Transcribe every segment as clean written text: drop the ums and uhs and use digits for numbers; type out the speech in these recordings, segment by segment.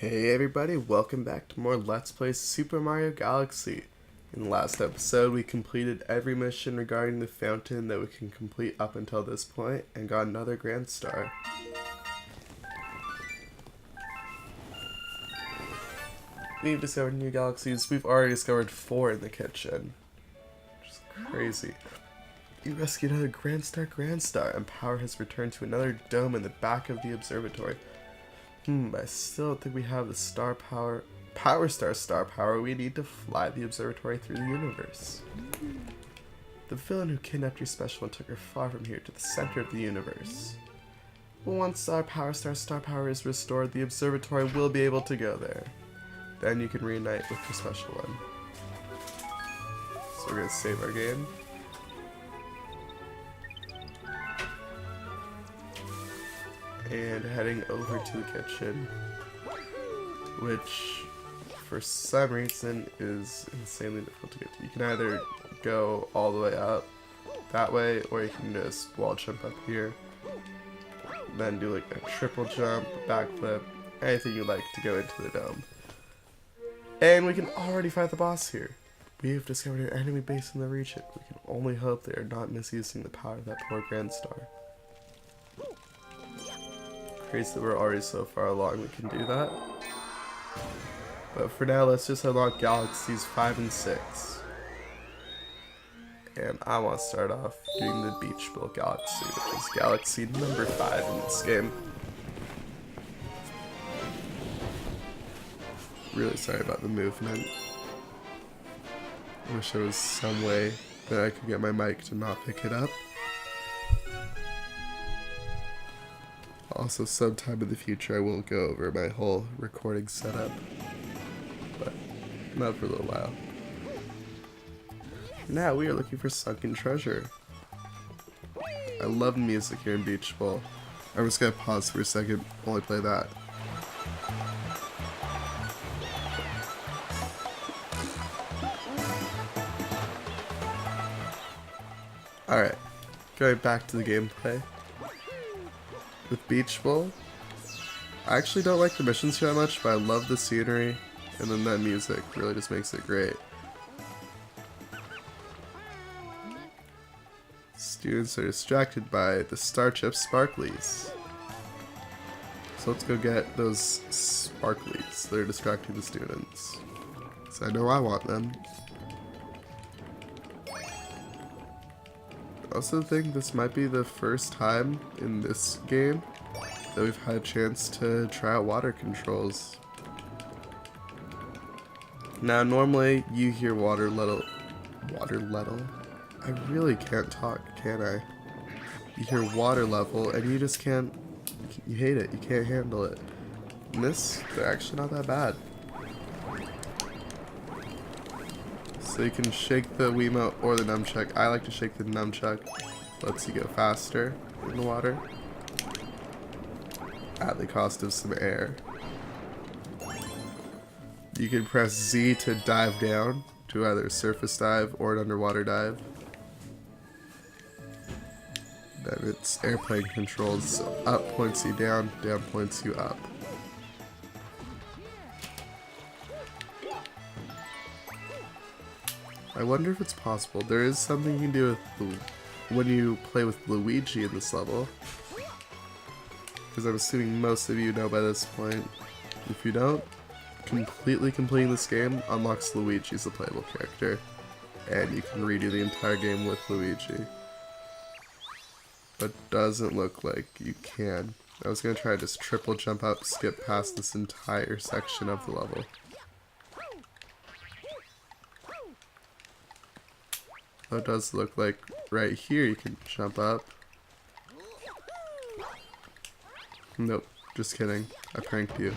Hey everybody, welcome back to more Let's Play Super Mario Galaxy. In the last episode, we completed every mission regarding the fountain that we can complete up until this point, and got another Grand Star. We've discovered new galaxies. We've already discovered 4 in the kitchen. Which is crazy. You rescued another Grand Star, and power has returned to another dome in the back of the observatory. I still don't think we have the star power we need to fly the observatory through the universe. The villain who kidnapped your special one took her far from here to the center of the universe. But once our star power is restored, the observatory will be able to go there. Then you can reunite with your special one. So we're gonna save our game. And heading over to the kitchen, which for some reason is insanely difficult to get to. You can either go all the way up that way, or you can just wall jump up here, then do like a triple jump, backflip, anything you like to go into the dome. And we can already fight the boss here. We have discovered an enemy base in the region. We can only hope they are not misusing the power of that poor Grand Star. Crazy that we're already so far along we can do that. But for now, let's just unlock Galaxies 5 and 6. And I want to start off doing the Beach Ball Galaxy, which is Galaxy number 5 in this game. Really sorry about the movement. I wish there was some way that I could get my mic to not pick it up. Also, sometime in the future I will go over my whole recording setup, but not for a little while. Now we are looking for sunken treasure. I love music here in Beach Bowl. I'm just gonna pause for a second while I play that. Alright, going back to the gameplay. With Beach Bowl, I actually don't like the missions too much, but I love the scenery, and then that music really just makes it great. Students are distracted by the star chip sparklies. So let's go get those sparklies that are distracting the students. So I know I want them. I also think this might be the first time in this game that we've had a chance to try out water controls. Now normally you hear water level. I really can't talk, can I? You hear water level and you just can't, you hate it, you can't handle it. And this, they're actually not that bad. So you can shake the Wiimote or the nunchuck. I like to shake the nunchuck. Lets you go faster in the water at the cost of some air. You can press Z to dive down, to either a surface dive or an underwater dive. Then it's airplane controls, so up points you down, down points you up. I wonder if it's possible. There is something you can do with when you play with Luigi in this level. Because I'm assuming most of you know by this point. If you don't, completely completing this game unlocks Luigi as a playable character. And you can redo the entire game with Luigi. But doesn't look like you can. I was going to try to just triple jump up, skip past this entire section of the level. It does look like right here you can jump up. Nope, just kidding. I pranked you.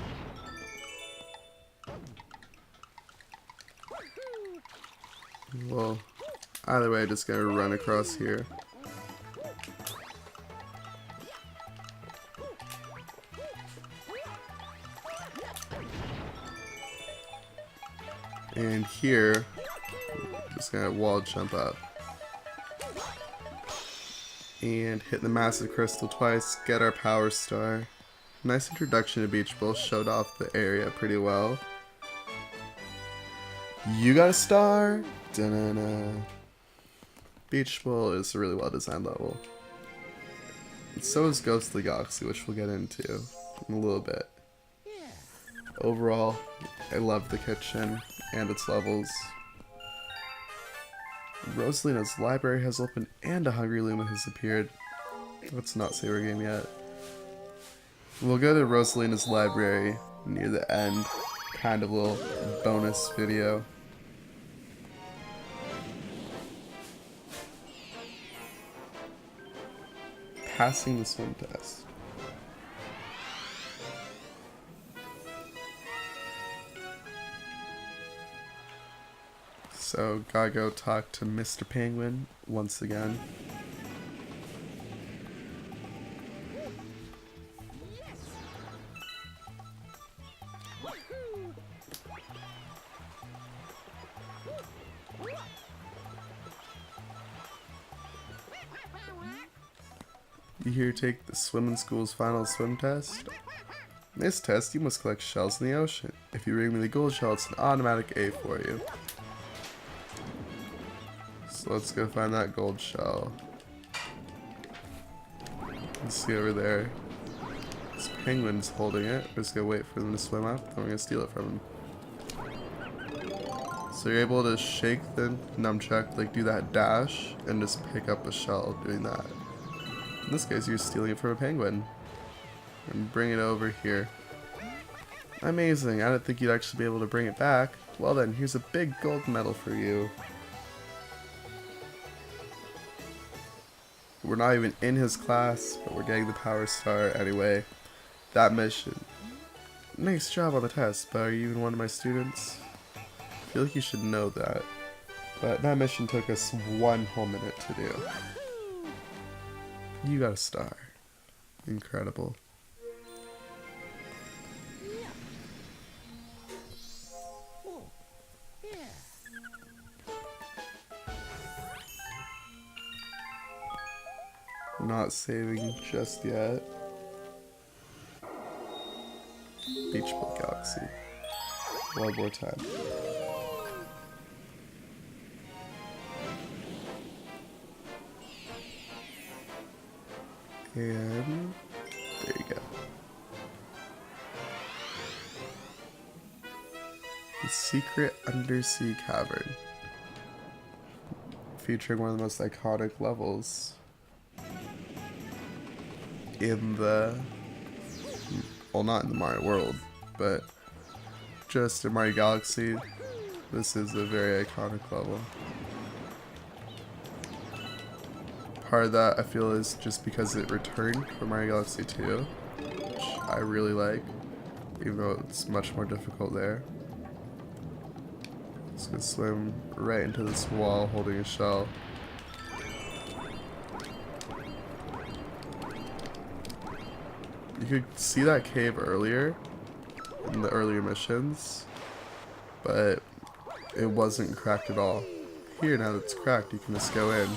Well, either way, I just gotta run across here. And here, just gonna wall jump up. And hit the massive crystal twice, get our power star, Nice introduction to Beach Bowl, showed off the area pretty well. You got a star! Da-na-na. Beach Bowl is a really well designed level. And so is Ghost of the Galaxy, which we'll get into in a little bit. Overall, I love the kitchen and its levels. Rosalina's library has opened and a Hungry Luma has appeared. Let's not save our game yet. We'll go to Rosalina's library near the end, kind of little bonus video. Passing the swim test. So, gotta go talk to Mr. Penguin once again. You here to take the swimming school's final swim test? In this test, you must collect shells in the ocean. If you bring me the gold shell, it's an automatic A for you. So let's go find that gold shell. Let's see over there. This penguin's holding it. We're just gonna wait for them to swim up, then we're gonna steal it from him. So you're able to shake the nunchuck, like do that dash, and just pick up a shell doing that. In this case, you're stealing it from a penguin. And bring it over here. Amazing, I didn't think you'd actually be able to bring it back. Well then, here's a big gold medal for you. We're not even in his class, but we're getting the power star anyway. That mission. Nice job on the test, but are you even one of my students? I feel like you should know that. But that mission took us 1 whole minute to do. You got a star. Incredible. Not saving just yet. Beach Bowl Galaxy. One more time. And there you go. The secret undersea cavern. Featuring one of the most iconic levels in the, well, not in the Mario world, but just in Mario Galaxy. This is a very iconic level. Part of that I feel is just because it returned from Mario Galaxy 2, which I really like, even though it's much more difficult there. Just gonna swim right into this wall holding a shell. You could see that cave earlier in the earlier missions, but it wasn't cracked at all. Here, now that it's cracked, you can just go in.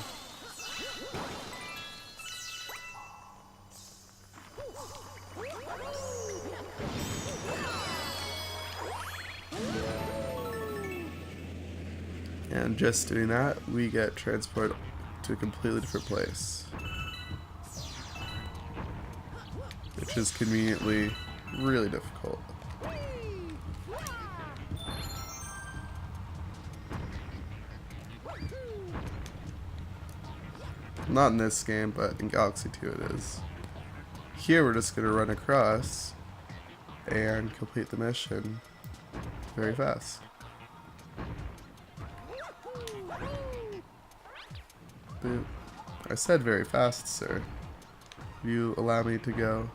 And just doing that, we get transported to a completely different place, which is conveniently really difficult. Not in this game, but in Galaxy 2 it is. Here we're just going to run across and complete the mission very fast. Boop. I said very fast, sir. You allow me to go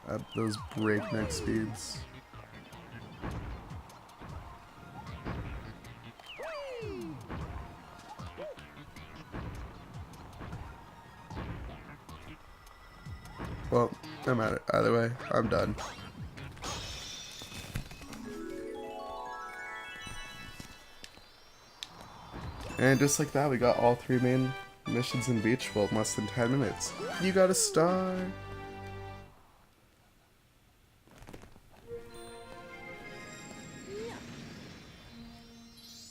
at those breakneck speeds. Well, I'm at it. Either way, I'm done. And just like that, we got all 3 main missions in Beach Bowl in less than 10 minutes. You got a star!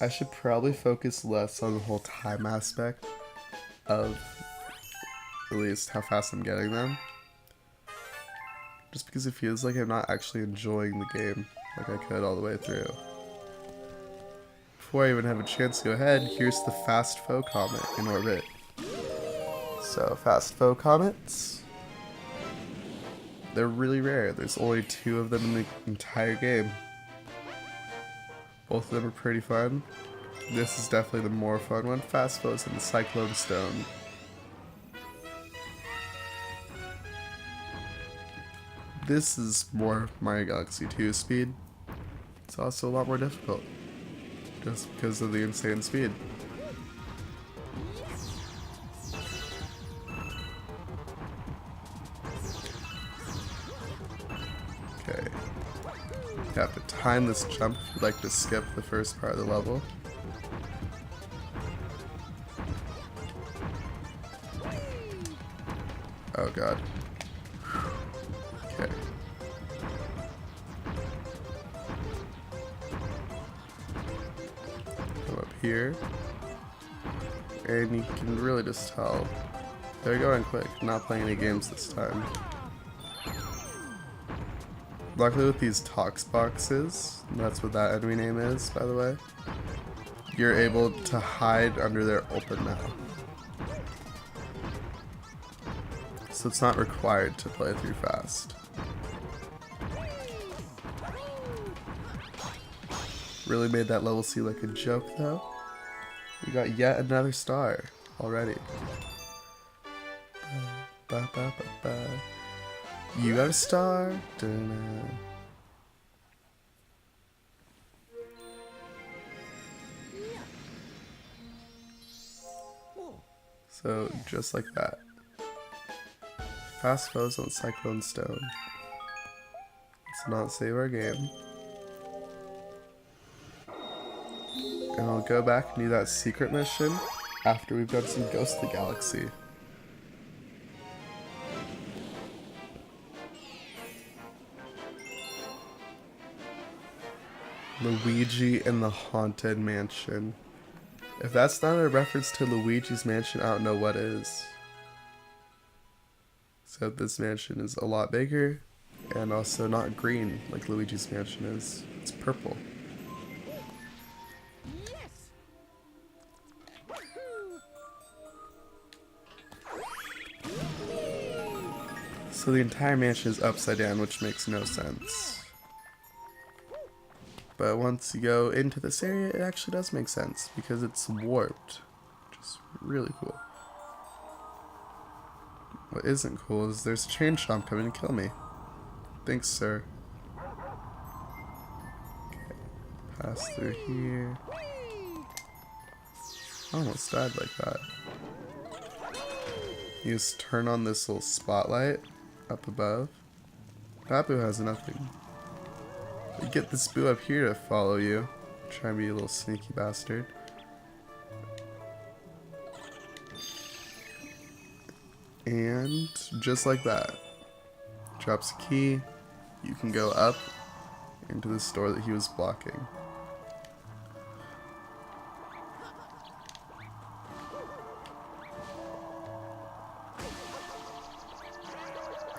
I should probably focus less on the whole time aspect of at least how fast I'm getting them. Just because it feels like I'm not actually enjoying the game like I could all the way through. Before I even have a chance to go ahead, here's the fast foe comet in orbit. So, fast foe comets, they're really rare. There's only 2 of them in the entire game. Both of them are pretty fun. This is definitely the more fun one. Fast foes and the Cyclone Stone. This is more Mario Galaxy 2 speed. It's also a lot more difficult, just because of the insane speed. Okay. You have to time this jump if you'd like to skip the first part of the level. Oh god. Okay. Come up here. And you can really just tell they're going quick, not playing any games this time. Luckily with these tox boxes, that's what that enemy name is, by the way, you're able to hide under their open mouth. So it's not required to play through fast. Really made that level seem like a joke though. We got yet another star already. Ba, ba, ba, ba. You got a star. Da-na. So just like that. Fast foes on Cyclone Stone. Let's not save our game. And I'll go back and do that secret mission after we've done some Ghost of the Galaxy. Luigi in the Haunted Mansion. If that's not a reference to Luigi's Mansion, I don't know what is. So this mansion is a lot bigger, and also not green like Luigi's Mansion is. It's purple. So the entire mansion is upside down, which makes no sense. But once you go into this area, it actually does make sense, because it's warped, which is really cool. What isn't cool is there's a chain chomp coming to kill me. Thanks, sir. Okay, pass through here. I almost died like that. You just turn on this little spotlight up above. Babu has nothing. You get this boo up here to follow you. Try and be a little sneaky bastard. And just like that, drops a key. You can go up into the store that he was blocking.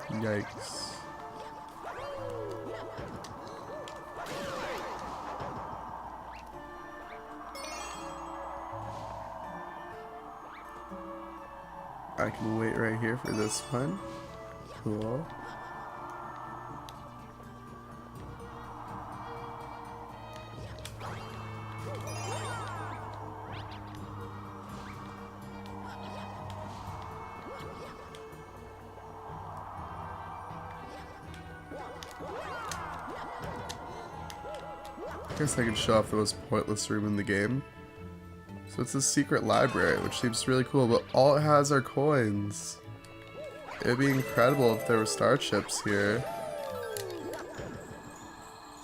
Yikes. I can wait right here for this one. Cool. I guess I can show off the most pointless room in the game. So it's a secret library, which seems really cool, but all it has are coins. It'd be incredible if there were starships here.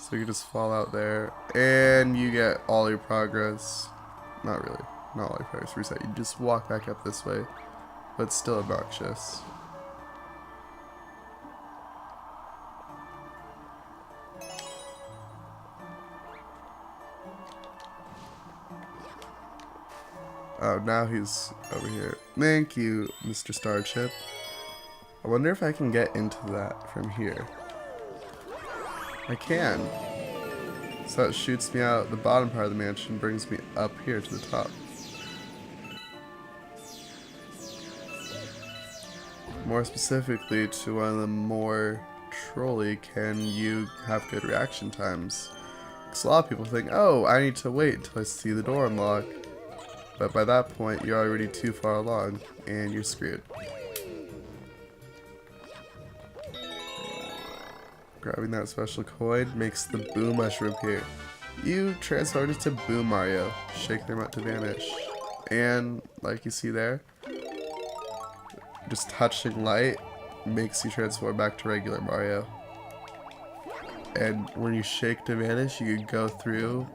So you can just fall out there, and you get all your progress. Not really, not all your progress reset. You just walk back up this way, but still obnoxious. Oh, now he's over here. Thank you, Mr. Starship. I wonder if I can get into that from here. I can. So it shoots me out the bottom part of the mansion, brings me up here to the top. More specifically, to one of the more trolly, can you have good reaction times? Because a lot of people think, oh, I need to wait until I see the door unlock. But by that point, you're already too far along, and you're screwed. Grabbing that special coin makes the Boo Mushroom appear. You transform into Boo Mario. Shake them out to vanish. And, like you see there, just touching light makes you transform back to regular Mario. And when you shake to vanish, you can go through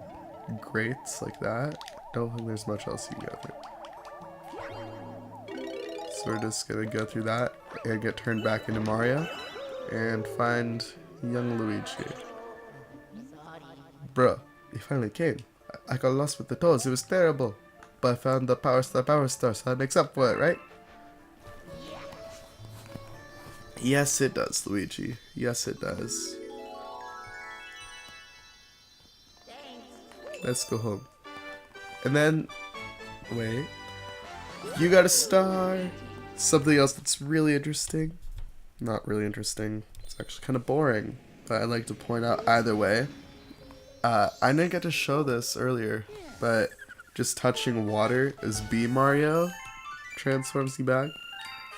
grates like that. Don't think there's much else you can go through. So we're just gonna go through that and get turned back into Mario and find young Luigi. Bruh, you finally came. I got lost with the toads, it was terrible. But I found the Power Star, so that makes up for it, right? Yes, it does, Luigi. Yes, it does. Let's go home. And then, wait. You got a star. Something else that's really interesting. Not really interesting. It's actually kind of boring. But I'd like to point out either way. I didn't get to show this earlier, but just touching water as B Mario transforms you back.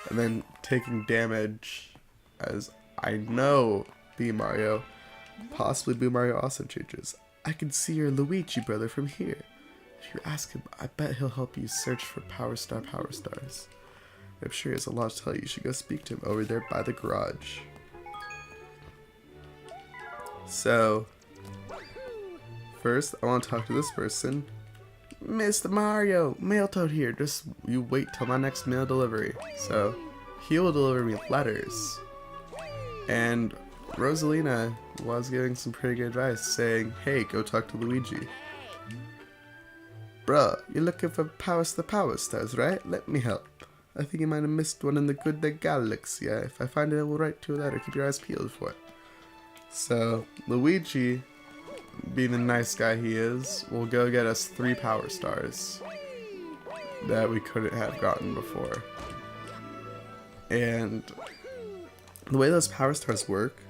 And then taking damage as I know B Mario, possibly B Mario also changes. I can see your Luigi brother from here. If you ask him, I bet he'll help you search for Power Stars. I'm sure he has a lot to tell you. You should go speak to him over there by the garage. So, first, I want to talk to this person. Mr. Mario, Mail Toad here. Just you wait till my next mail delivery. So, he will deliver me letters. And Rosalina was giving some pretty good advice, saying, hey, go talk to Luigi. Bruh, you're looking for Power Stars, right? Let me help. I think you might have missed one in the Galaxies. Yeah, if I find it, I will write you a letter. Keep your eyes peeled for it. So, Luigi, being the nice guy he is, will go get us 3 Power Stars that we couldn't have gotten before. And the way those Power Stars work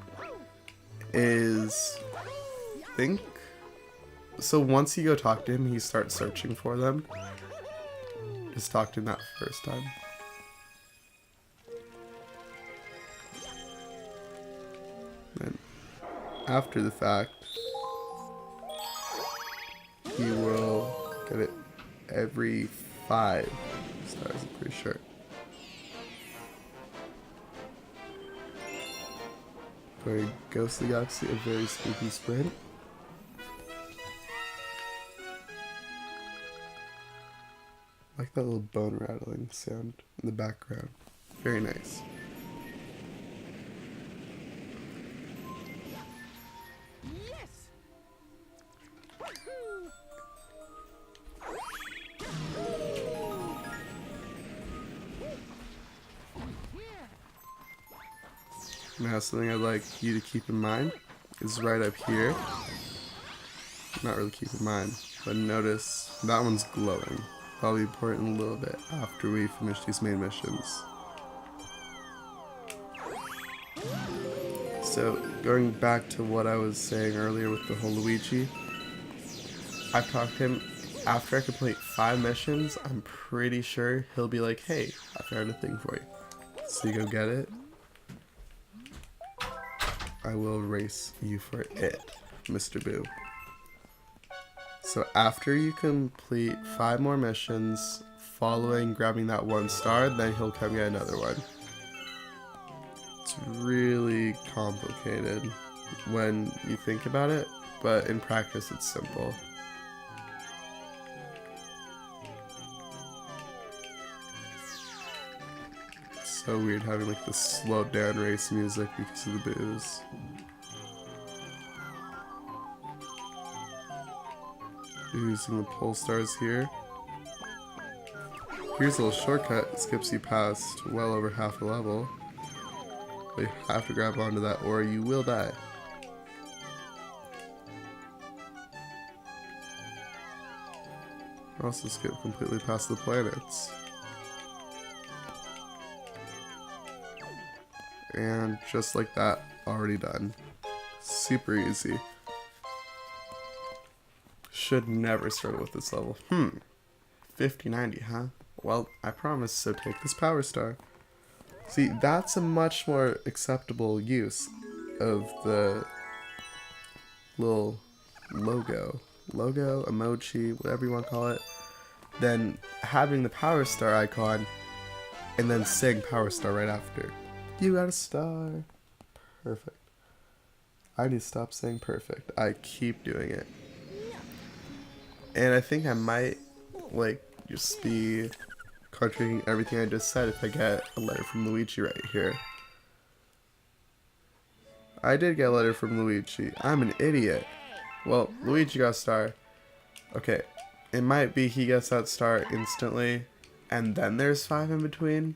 is, so once you go talk to him, he starts searching for them. Just talk to him that first time. Then, after the fact, he will get it every 5 stars, I'm pretty sure. For Ghost of the Galaxy, a very spooky sprint. I like that little bone rattling sound in the background. Very nice. Yes. Now, something I'd like you to keep in mind is right up here. Not really keep in mind, but notice that one's glowing. That'll be important a little bit after we finish these main missions. So, going back to what I was saying earlier with the whole Luigi, I've talked to him. After I complete 5 missions, I'm pretty sure he'll be like, hey, I found a thing for you. So you go get it. I will race you for it, Mr. Boo. So after you complete 5 more missions, following grabbing that 1 star, then he'll come get another one. It's really complicated when you think about it, but in practice it's simple. It's so weird having like this slowed down race music because of the boos. Using the pole stars here. Here's a little shortcut. It skips you past well over half a level. But you have to grab onto that or you will die. Also skip completely past the planets. And just like that, already done. Super easy. Should never struggle with this level. 5090, huh? Well, I promise, so take this power star. See, that's a much more acceptable use of the little logo, emoji, whatever you want to call it, than having the power star icon and then saying power star right after. You got a star. Perfect. I need to stop saying perfect. I keep doing it. And I think I might, like, just be contradicting everything I just said if I get a letter from Luigi right here. I did get a letter from Luigi. I'm an idiot. Well, Luigi got a star. Okay, it might be he gets that star instantly, and then there's 5 in between.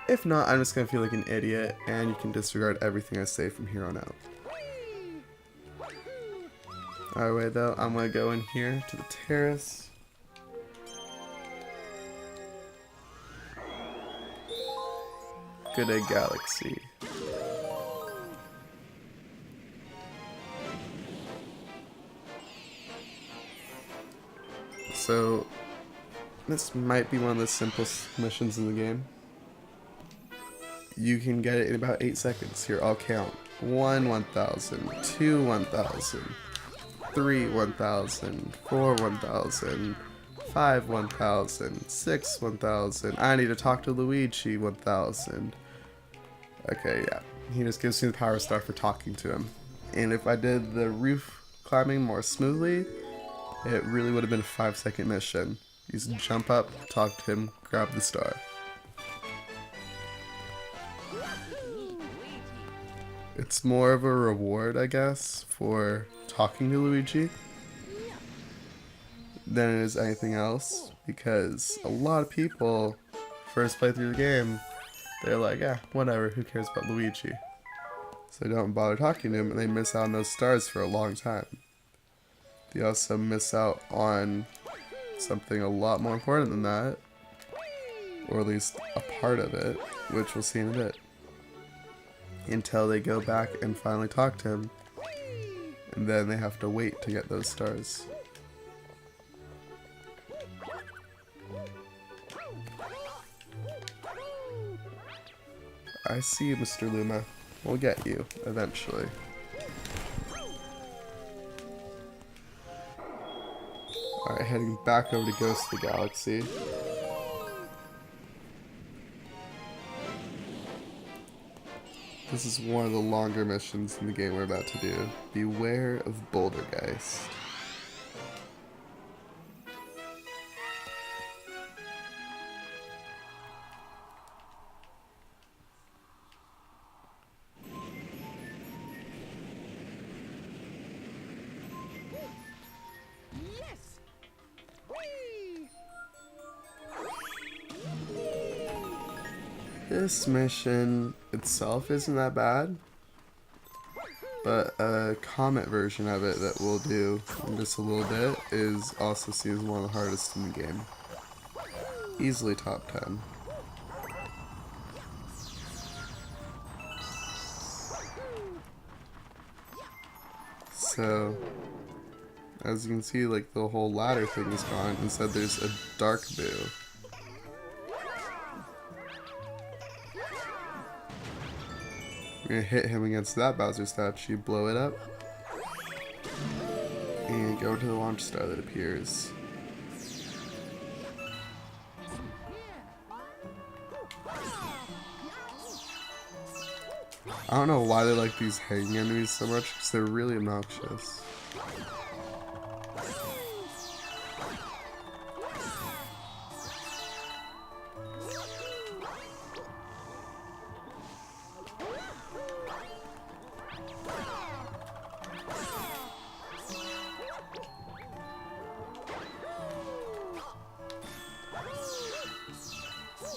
If not, I'm just gonna feel like an idiot, and you can disregard everything I say from here on out. Alright, though, I'm gonna go in here to the terrace. Good day, Galaxy. So, this might be one of the simplest missions in the game. You can get it in about 8 seconds. Here, I'll count. 1, 1000, 2, 1000, 3, 1000, 4, 1000, 5, 1000, 6, 1000. I need to talk to Luigi, 1000. Okay, yeah. He just gives me the power star for talking to him. And if I did the roof climbing more smoothly, it really would have been a 5-second mission. You just jump up, talk to him, grab the star. It's more of a reward, I guess, for talking to Luigi than it is anything else, because a lot of people first play through the game, they're like, yeah, whatever, who cares about Luigi? So they don't bother talking to him, and they miss out on those stars for a long time. They also miss out on something a lot more important than that, or at least a part of it, which we'll see in a bit. Until they go back and finally talk to him, and then they have to wait to get those stars. I see you, Mr. Luma. We'll get you, eventually. Alright, heading back over to Ghost of the Galaxy. This is one of the longer missions in the game we're about to do. Beware of Bouldergeist. Yes. Whee! This mission itself isn't that bad, but a comet version of it that we'll do in just a little bit is also seen as one of the hardest in the game. Easily top 10. So, as you can see, like, the whole ladder thing is gone. Instead there's a dark boo. We're gonna hit him against that Bowser statue, blow it up, and go to the launch star that appears. I don't know why they like these hanging enemies so much, because they're really obnoxious.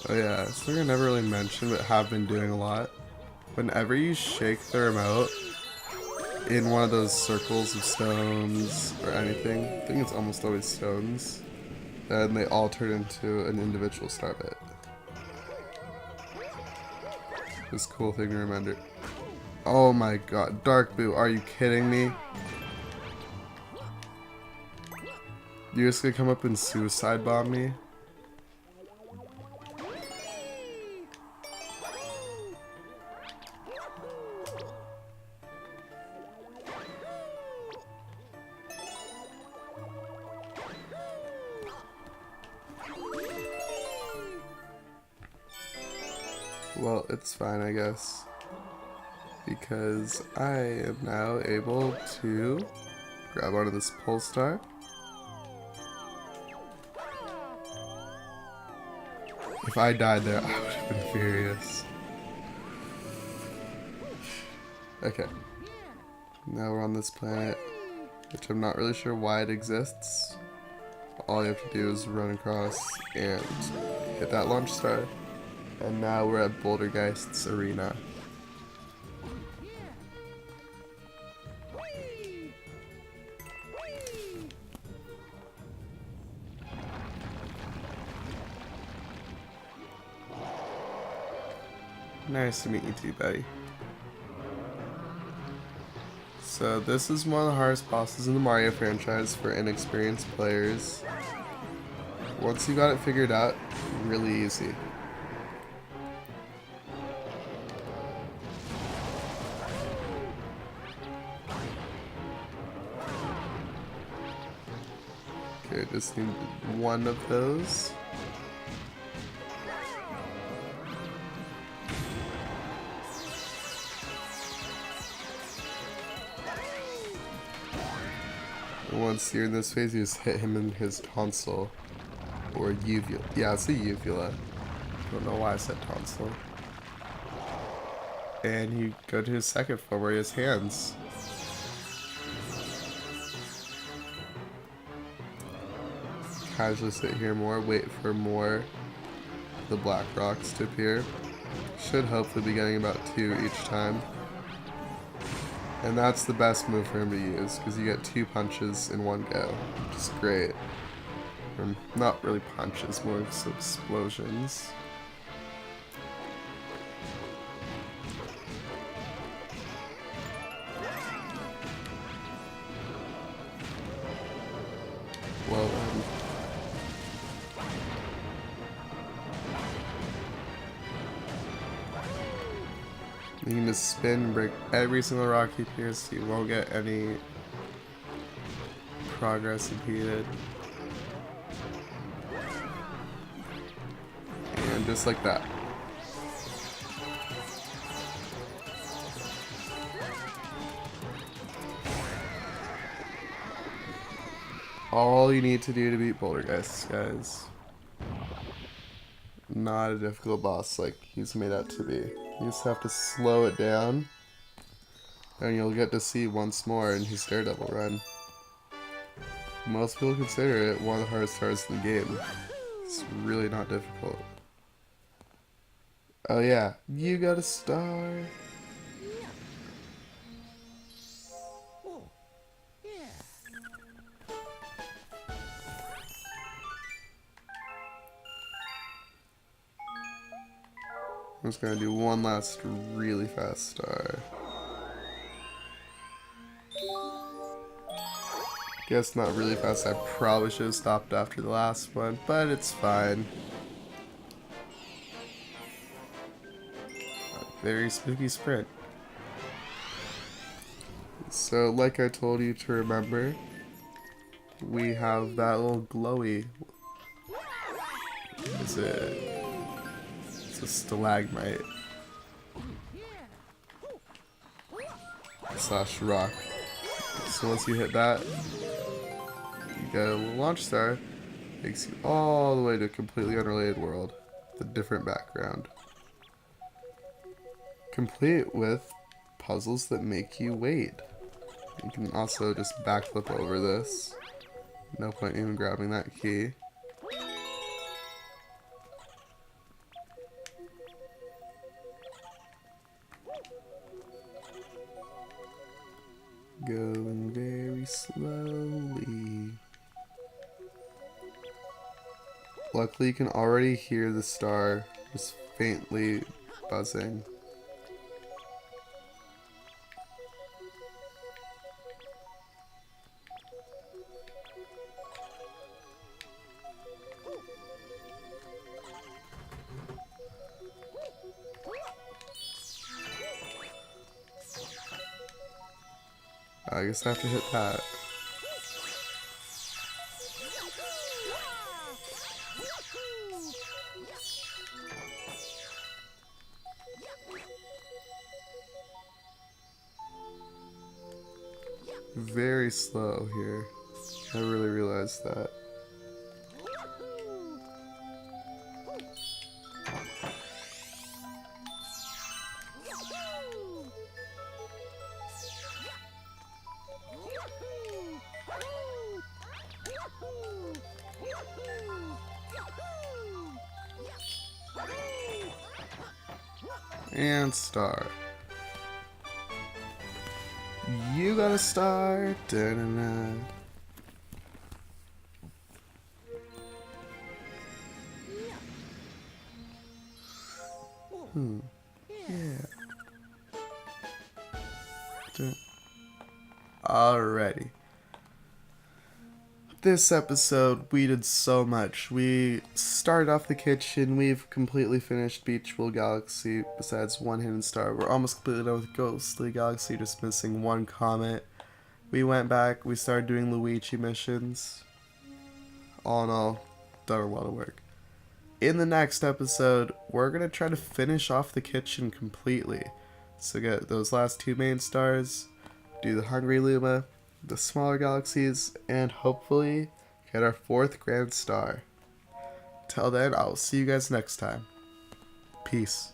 Oh yeah, something I never really mentioned but have been doing a lot. Whenever you shake the remote in one of those circles of stones or anything, I think it's almost always stones, then they all turn into an individual star bit. This cool thing to remember. Oh my god, Dark Boo, are you kidding me? You're just gonna come up and suicide bomb me? Well, it's fine, I guess. Because I am now able to grab onto this pole star. If I died there, I would have been furious. Okay. Now we're on this planet, which I'm not really sure why it exists. All you have to do is run across and hit that launch star. And now we're at Bouldergeist's arena. Nice to meet you too, buddy. So this is one of the hardest bosses in the Mario franchise for inexperienced players. Once you got it figured out, really easy. Okay, just need one of those. Once you're in this phase, you just hit him in his tonsil. Or uvula. Yeah, it's a uvula. I don't know why I said tonsil. And you go to his second form where he has hands. Casually sit here more, wait for more of the black rocks to appear. Should hopefully be getting about 2 each time. And that's the best move for him to use, because you get 2 punches in one go, which is great. Or not really punches, more just explosions. Well then. You can just spin and break every single rock he appears, so you won't get any progress impeded. And just like that. All you need to do to beat Bouldergeist, guys. Not a difficult boss like he's made out to be. You just have to slow it down, and you'll get to see once more in his Daredevil run. Most people consider it one of the hardest stars in the game. It's really not difficult. Oh yeah, you got a star. I'm just gonna do one last really fast star. Guess not really fast. I probably should have stopped after the last one, but it's fine. A very spooky sprint. So, like I told you to remember, we have that little glowy. Is it? It's a stalagmite. Slash rock. So once you hit that, you get a little launch star. Takes you all the way to a completely unrelated world with a different background. Complete with puzzles that make you wait. You can also just backflip over this. No point even grabbing that key. Going very slowly. Luckily, you can already hear the star just faintly buzzing. I guess I have to hit that. Very slow here. I really realized that. And star. You got a star. Da-da-da. Yeah. Alrighty. This episode, we did so much. We started off the kitchen. We've completely finished Beachville Galaxy, besides one hidden star. We're almost completely done with Ghostly Galaxy, just missing one comet. We went back. We started doing Luigi missions. All in all, done a lot of work. In the next episode, we're going to try to finish off the kitchen completely. So get those last two main stars, do the Hungry Luma, the smaller galaxies, and hopefully get our 4th grand star. Till then, I'll see you guys next time. Peace.